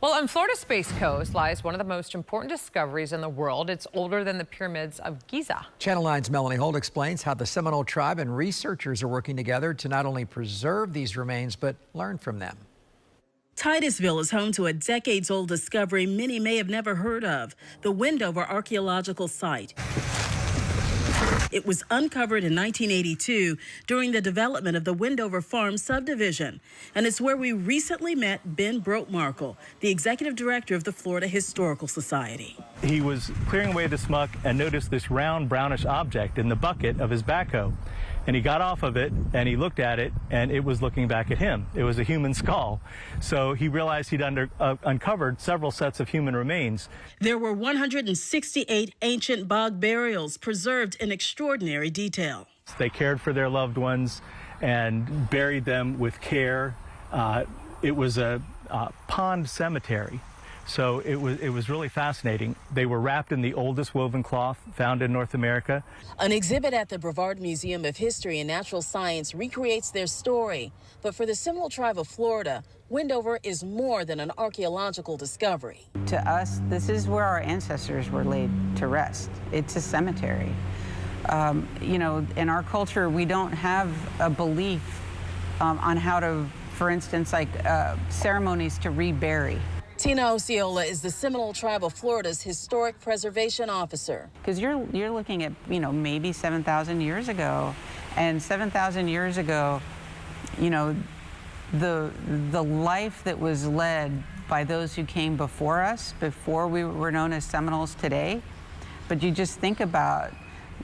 Well, on Florida's Space Coast lies one of the most important discoveries in the world. It's older than the pyramids of Giza. Channel 9's Melanie Holt explains how the Seminole Tribe and researchers are working together to not only preserve these remains, but learn from them. Titusville is home to a decades-old discovery many may have never heard of, the Wendover Archaeological Site. It was uncovered in 1982 during the development of the Wendover Farm subdivision, and it's where we recently met Ben Brotemarkle, the executive director of the Florida Historical Society. He was clearing away the muck and noticed this round brownish object in the bucket of his backhoe. And he got off of it and he looked at it and it was looking back at him. It was a human skull. So he realized he'd uncovered several sets of human remains. There were 168 ancient bog burials preserved in extraordinary detail. They cared for their loved ones and buried them with care. It was a pond cemetery. So it was really fascinating. They were wrapped in the oldest woven cloth found in North America. An exhibit at the Brevard Museum of History and Natural Science recreates their story. But for the Seminole Tribe of Florida, Wendover is more than an archaeological discovery. To us, this is where our ancestors were laid to rest. It's a cemetery. You know, in our culture, we don't have a belief on how to, for instance, like ceremonies to rebury. Tina Osceola is the Seminole Tribe of Florida's Historic Preservation Officer. Because you're looking at, you know, maybe 7,000 years ago. And 7,000 years ago, you know, the life that was led by those who came before us, before we were known as Seminoles today. But you just think about,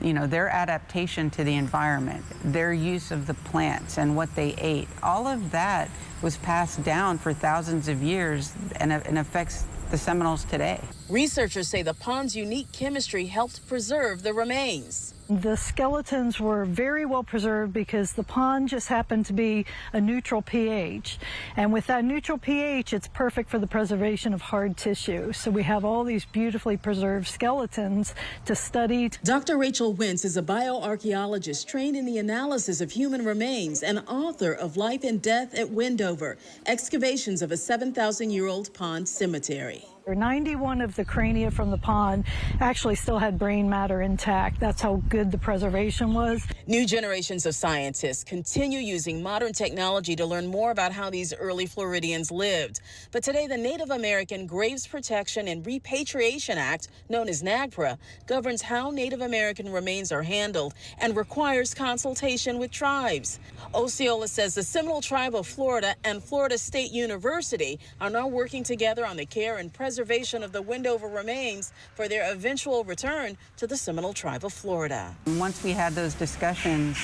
you know, their adaptation to the environment, their use of the plants and what they ate. All of that was passed down for thousands of years and affects the Seminoles today. Researchers say the pond's unique chemistry helped preserve the remains. The skeletons were very well preserved because the pond just happened to be a neutral pH. And with that neutral pH, it's perfect for the preservation of hard tissue. So we have all these beautifully preserved skeletons to study. Dr. Rachel Wentz is a bioarchaeologist trained in the analysis of human remains and author of Life and Death at Wendover, excavations of a 7,000-year-old pond cemetery. 91 of the crania from the pond actually still had brain matter intact. That's how good the preservation was. New generations of scientists continue using modern technology to learn more about how these early Floridians lived. But today, the Native American Graves Protection and Repatriation Act, known as NAGPRA, governs how Native American remains are handled and requires consultation with tribes. Osceola says the Seminole Tribe of Florida and Florida State University are now working together on the care and preservation of the Wendover remains for their eventual return to the Seminole Tribe of Florida. Once we had those discussions,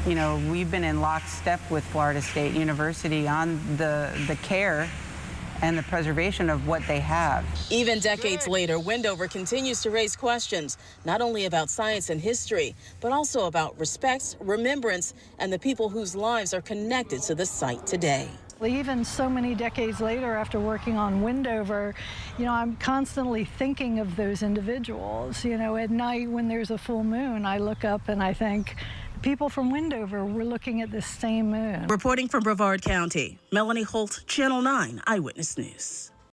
you know, we've been in lockstep with Florida State University on the care and the preservation of what they have. Even decades later, Wendover continues to raise questions, not only about science and history, but also about respect, remembrance, and the people whose lives are connected to the site today. Even so many decades later, after working on Wendover, you know, I'm constantly thinking of those individuals. You know, at night when there's a full moon, I look up and I think, people from Wendover were looking at this same moon. Reporting from Brevard County, Melanie Holt, Channel 9 Eyewitness News.